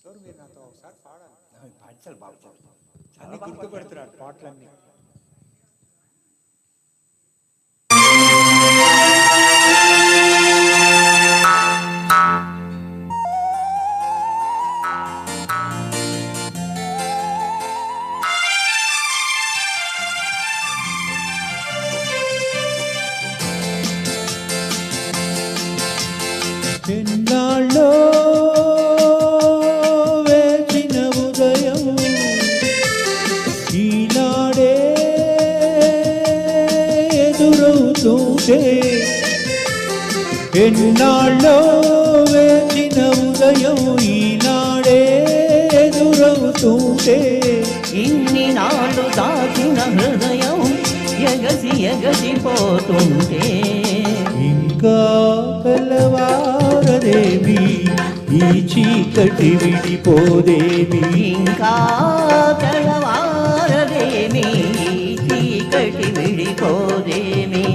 కిషోర్ మీరు నాతో ఒకసారి పాడాలి. పాటలు బాగా అన్ని గుర్తుపెడుతున్నారు పాటలన్నీ. ఎన్నాళ్ళో వేచిన ఉదయం ఈనాడే ఎదురవుతుంటే, ఎన్నాళ్ళో వేచిన ఉదయం ఈనాడే ఎదురవుతుంటే, ఇన్ని నాళ్ళు దాచిన హృదయం ఎగసి ఎగసిపోతుంటే, ఇంకా తెల్లవారదేవి ఈ చీకటి విడిపోదేవి, ఇంకా తెల్లవారదేమి చీకటి విడిపోదేమి.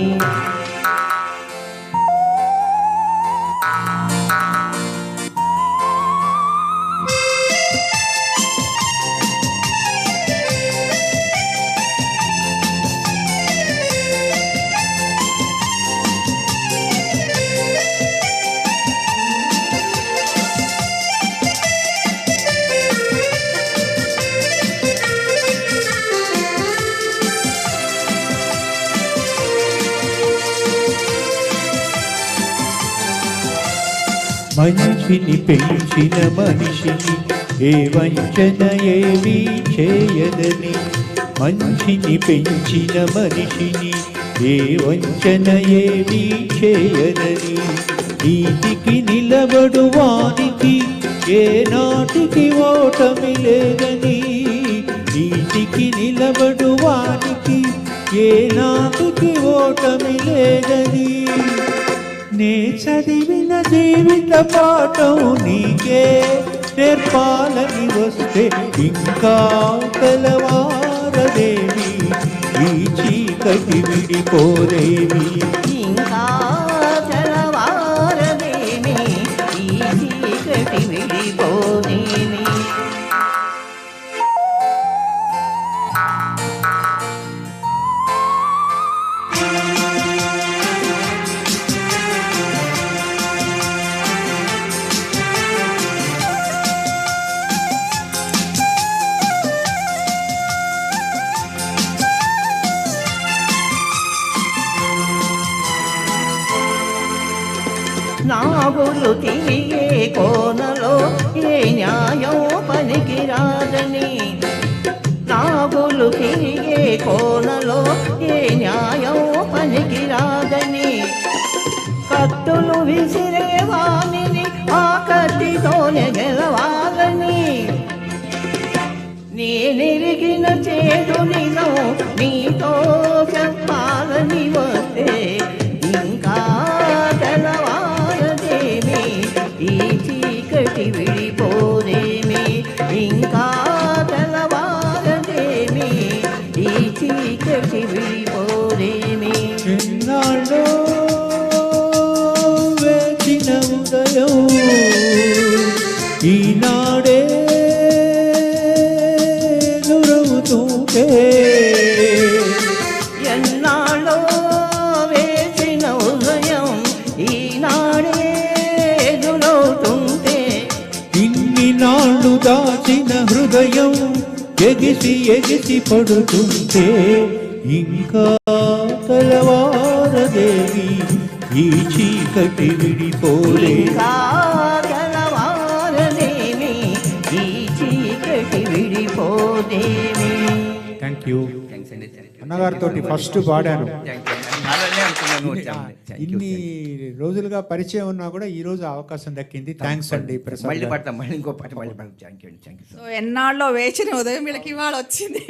మనిషిని పెంచిన మనిషిని ఏ వంచన ఏమీ చేయదని, మనిషిని పెంచిన మనిషిని ఏ వంచన ఏమీ చేయదని, నీతికి నిలబడు వానికి ఏ నాటికి ఓటమి లేదని, నీతికి నిలబడు వానికి ఏ నాటికి ఓటమి లేదని, నే చదివిన జీవిత పాఠం నీకే నేర్పాలని వస్తే, ఇంకా తెల్లవారదేవి ఈ చీకటి విడిపోదేవి, ఇంకా తెల్లవారదేమి ఈ చీకటి విడిపోదేమి. నాగులు తిరిగే కోనలో ఏ న్యాయం పనికిరాదని, నాగులు తిరిగే కోనలో ఏ న్యాయం పనికిరాదని, కత్తులు విసిరేవాణిని ఆ కత్తితోనే గెలవాలని, నేనెరిగిన చేదు నిజం నీతో చెప్పాలని వస్తే, ఇంకా తెల్లవారదేమి ఈ చీకటి విడిపోదేమి, ఇంకా తెల్లవారదేమి ఈ చీకటి విడిపోదేమి. ఎన్నాళ్ళో వేచిన ఉదయం ఈనాడే ఎదురవుతుంటే, ఎన్నాళ్ళో వేసిన ఉదయం ఈనాడే ఎదురవుతుంటే, ఇన్ని నాళ్ళు దాచిన హృదయం ఎగిసి ఎగిసి పడుతుంటే, ఇంకా తెల్లవారదేవి ఈ చీకటి విడిపోలే, ఇంకా తెల్లవారదేమి ఈ చీకటి విడిపోదేమి. Thank you. అన్నగారితో ఫస్ట్ పాడాను. ఇన్ని రోజులుగా పరిచయం ఉన్నా కూడా ఈ రోజు అవకాశం దక్కింది. థ్యాంక్స్ అండి. మళ్ళీ పడతాం, మళ్ళీ ఇంకో పాట మళ్ళీ పడతాం. Thank you. సో ఎన్నాళ్ళలో వేచిన ఉదయం వీళ్ళకి ఇవాళ వచ్చింది.